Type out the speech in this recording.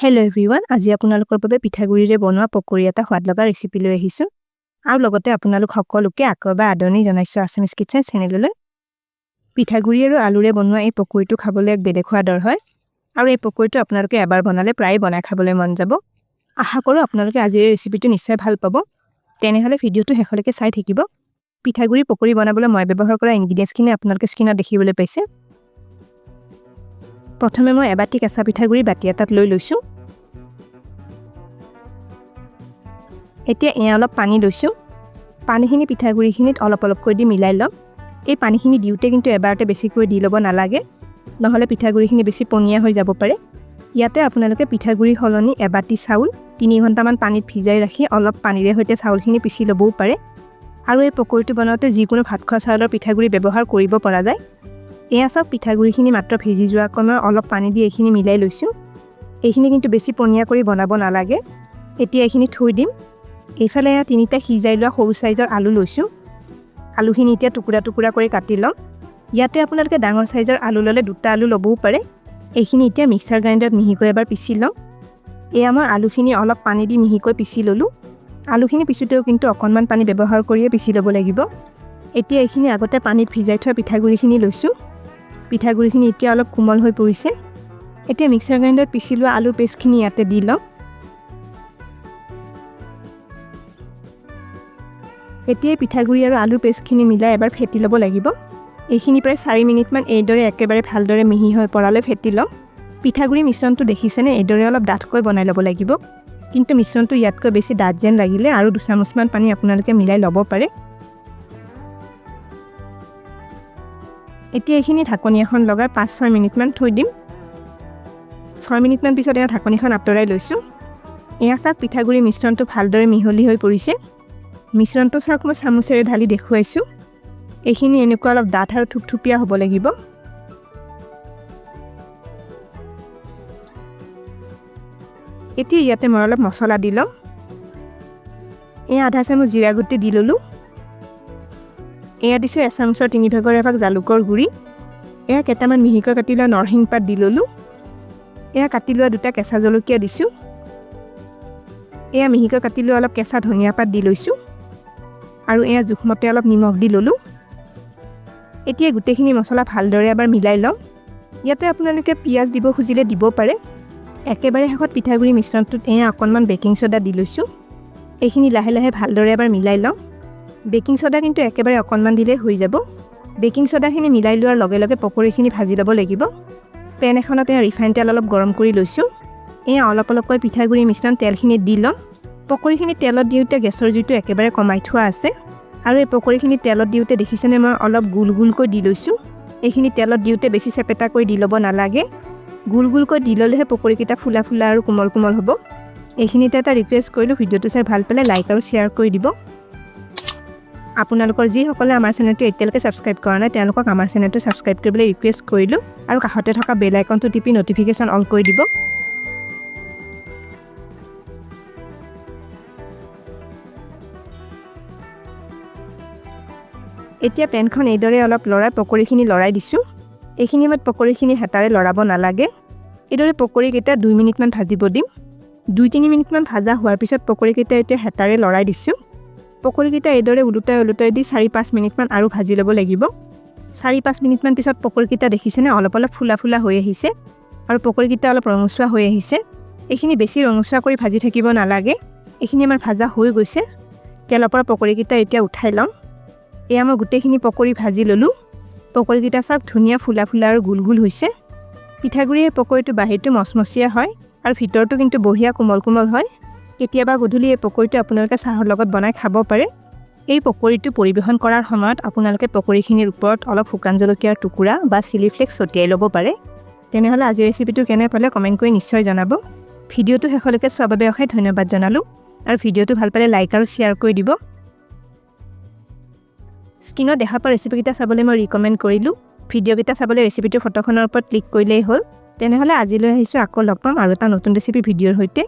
Hello everyone, আজি আপোনালোকৰ বাবে পিঠাগুৰিৰে বনোৱা পকৰি এটা সোৱাদ লগা ৰেচিপি লৈ আহিছো আৰু লগতে আপোনালোক সকলোকে আকবা আদৰণি জনাইছো আসামিজ কিচেন চেনেললৈ। পিঠাগুৰি আৰু আলুৰে বনোৱা এই পকৰিটো খাবলৈ এক বেলেগ সোৱাদৰ হয় আৰু এই পকৰিটো আপোনালোকে এবাৰ বনালে প্ৰায় বনাই খাবলৈ মন যাব। আশা কৰো আপোনালোকে আজিৰ ৰেচিপিটো নিশ্চয় ভাল পাব। তেনেহলে ভিডিওটো শেষলৈকে চাই থাকিব। পিঠাগুৰি পকৰি বনাবলৈ মই ব্যৱহাৰ কৰা ইনগ্ৰেডিয়েন্টছখিনি আপোনালোকে স্ক্ৰীনত দেখিবলৈ পাইছে। প্ৰথমে মই এবাটি কেঁচা পিঠাগুৰি বাটি এটাত লৈ লৈছো। এতিয়া অলপ পানী লৈছো। পানীখিনি পিঠাগুৰিখিনিত অলপ অলপকৈ দি মিলাই লম। এই পানীখিনি দিওঁতে কিন্তু এবাৰতে বেছিকৈ দি ল'ব নালাগে, নহলে পিঠাগুৰিখিনি বেছি পনীয়া হৈ যাব পাৰে। ইয়াতে আপোনালোকে পিঠাগুৰি হলনি এবাটি চাউল 3 ঘণ্টামান পানীত ভিজাই ৰাখি অলপ পানীৰে সৈতে চাউলখিনি পিছি ল'বও পাৰে। আৰু এই পকৰিটো বনাওঁতে যিকোনো ভাত খোৱা চাউলৰ পিঠাগুৰি ব্যৱহাৰ কৰিব পৰা যায়। চাওক পিঠাগুৰিখিনি মাত্ৰ ভিজি যোৱা কমে অলপ পানী দি এইখিনি মিলাই লৈছো। এইখিনি কিন্তু বেছি পনীয়া কৰি বনাব নালাগে। এতিয়া এইখিনি থৈ দিম। এইফালে 3টা সিজাই লোৱা সৰু সাইজৰ আলু লৈছো। আলুখিনি এতিয়া টুকুৰা টুকুৰা কৰি কাটি লম। ইয়াতে আপোনালোকে ডাঙৰ সাইজৰ আলু ললে 2টা আলু লবও পাৰে। এইখিনি এতিয়া মিক্সাৰ গ্ৰাইণ্ডাৰত মিহিকৈ এবাৰ পিছি লম। মই আলুখিনি অলপ পানী দি মিহিকৈ পিছি ললো। আলুখিনি পিছোতেও কিন্তু অকণমান পানী ব্যৱহাৰ কৰিয়ে পিছি ল'ব লাগিব। এতিয়া এইখিনি আগতে পানীত ভিজাই থোৱা পিঠাগুৰিখিনি লৈছো। পিঠাগুৰিখিনি এতিয়া অলপ কোমল হৈ পৰিছে। এতিয়া মিক্সাৰ গ্ৰাইণ্ডাৰত পিছি লোৱা আলু পেষ্টখিনি ইয়াতে দি লম। এতিয়া পিঠাগুৰি আৰু আলু পেষ্টখিনি মিলাই এবাৰ ফেটি ল'ব লাগিব। এইখিনি প্ৰায় 4 মিনিটমান এইদৰে একেবাৰে ভালদৰে মিহি হৈ পৰালৈ ফেটি লম। পিঠাগুৰি মিশ্ৰণটো দেখিছেনে, এইদৰে অলপ ডাঠকৈ বনাই ল'ব লাগিব। কিন্তু মিশ্ৰণটো ইয়াতকৈ বেছি ডাঠ যেন লাগিলে আৰু 2 চামুচমান পানী আপোনালোকে মিলাই ল'ব পাৰে। এতিয়া এইখিনি ঢাকনি এখন লগাই 5-6 মিনিটমান থৈ দিম। 6 মিনিটমান পিছত ঢাকনিখন আঁতৰাই লৈছো। চাওক পিঠাগুৰি মিশ্ৰণটো ভালদৰে মিহলি হৈ পৰিছে। মিশ্ৰণটো চাওক মই চামুচেৰে ঢালি দেখুৱাইছো। এইখিনি এনেকুৱা অলপ ডাঠ আৰু থুপথুপীয়া হ'ব লাগিব। এতিয়া ইয়াতে মই অলপ মছলা দি লম। আধা চামুচ জিৰা গুটি দি ললো। দিছো এচামুচৰ 3/4 জালুকৰ গুড়ি। কেইটামান মিহিকৈ কাটি লোৱা নৰসিংহ পাত দি ললো। কাটি লোৱা 2টা কেঁচা জলকীয়া দিছো। মিহিকৈ কাটি লোৱা অলপ কেঁচা ধনিয়া পাত দি লৈছো। আৰু জোখমতে অলপ নিমখ দি ললো। এতিয়া গোটেইখিনি মছলা ভালদৰে এবাৰ মিলাই লম। ইয়াতে আপোনালোকে পিয়াজ দিব খুজিলে দিব পাৰে। একেবাৰে শেষত পিঠাগুৰি মিশ্ৰণটোত অকণমান বেকিং সোডা দি লৈছো। এইখিনি লাহে লাহে ভালদৰে এবাৰ মিলাই লম। বেকিং সোডা কিন্তু একেবাৰে অকণমান দিলে হৈ যাব। বেকিং সোডাখিনি মিলাই লোৱাৰ লগে লগে পকৰিখিনি ভাজি ল'ব লাগিব। পেন এখনত ৰিফাইন তেল অলপ গৰম কৰি লৈছো। অলপ অলপকৈ পিঠাগুৰি মিশ্ৰণ তেলখিনি দি লম। পকৰিখিনি তেলত দিওঁতে গেছৰ জুইটো একেবাৰে কমাই থোৱা আছে। আৰু এই পকৰিখিনি তেলত দিওঁতে দেখিছেনে মই অলপ গুল গুলকৈ দি লৈছো। এইখিনি তেলত দিওঁতে বেছি চেপেটাকৈ দি ল'ব নালাগে। গুল গুলকৈ দি ল'লেহে পকৰিকেইটা ফুলা ফুলা আৰু কোমল কোমল হ'ব। এইখিনিতে এটা ৰিকুৱেষ্ট কৰিলো, ভিডিওটো চাই ভাল পালে লাইক আৰু শ্বেয়াৰ কৰি দিব। আপোনালোকৰ যিসকলে আমাৰ চেনেলটো এতিয়ালৈকে ছাবস্ক্ৰাইব কৰা নাই তেওঁলোকক আমাৰ চেনেলটো ছাবস্ক্ৰাইব কৰিবলৈ ৰিকুৱেষ্ট কৰিলো আৰু কাষতে থকা বেল আইকনটো টিপি নটিফিকেশ্যন অন কৰি দিব। এতিয়া পেনখন এইদৰে অলপ লৰাই পকৰিখিনি লৰাই দিছো। এইখিনি সময়ত পকৰিখিনি হেতাৰে লৰাব নালাগে। এইদৰে পকৰিকেইটা 2 মিনিটমান ভাজিব দিম। 2-3 মিনিটমান ভাজা হোৱাৰ পিছত পকৰিকেইটা এতিয়া হেতাৰে লৰাই দিছো। পকৰিকেইটা এইদৰে উলুটাই দি 4-5 মিনিটমান আৰু ভাজি ল'ব লাগিব। 4-5 মিনিটমান পিছত পকৰিকেইটা দেখিছেনে অলপ অলপ ফুলা ফুলা হৈ আহিছে আৰু পকৰিকেইটা অলপ ৰঙচুৱা হৈ আহিছে। এইখিনি বেছি ৰঙচুৱা কৰি ভাজি থাকিব নালাগে। এইখিনি আমাৰ ভাজা হৈ গৈছে। তেলৰ পৰা পকৰিকেইটা এতিয়া উঠাই লম। মই গোটেইখিনি পকৰি ভাজি ললো। পকৰিকেইটা চাওক ধুনীয়া ফুলা ফুলা আৰু গুল গুল হৈছে। পিঠাগুৰিৰ পকৰিটো বাহিৰটো মচমচীয়া হয় আৰু ভিতৰটো কিন্তু বঢ়িয়া কোমল কোমল হয়। কেতিয়াবা গধূলি এই পকৰিটো আপোনালোকে চাহৰ লগত বনাই খাব পাৰে। এই পকৰিটো পৰিবেশন কৰাৰ সময়ত আপোনালোকে পকৰিখিনিৰ ওপৰত অলপ শুকান জলকীয়াৰ টুকুৰা বা চিলি ফ্লেক্স ছটিয়াই ল'ব পাৰে। তেনেহলে আজি ৰেচিপিটো কেনে পালে কমেন্ট কৰি নিশ্চয় জনাব। ভিডিওটো শেষলৈকে চোৱাৰ বাবে অশেষ ধন্যবাদ জনালো আৰু ভিডিওটো ভাল পালে লাইক আৰু শ্বেয়াৰ কৰি দিব। স্ক্ৰীনত দেখা পোৱা ৰেচিপিকেইটা চাবলৈ মই ৰিকমেণ্ড কৰিলো। ভিডিওকেইটা চাবলৈ ৰেচিপিটোৰ ফটোখনৰ ওপৰত ক্লিক কৰিলেই হ'ল। তেনেহলে আজিলৈ আহিছো, আকৌ লগ পাম আৰু এটা নতুন ৰেচিপি ভিডিঅ'ৰ সৈতে।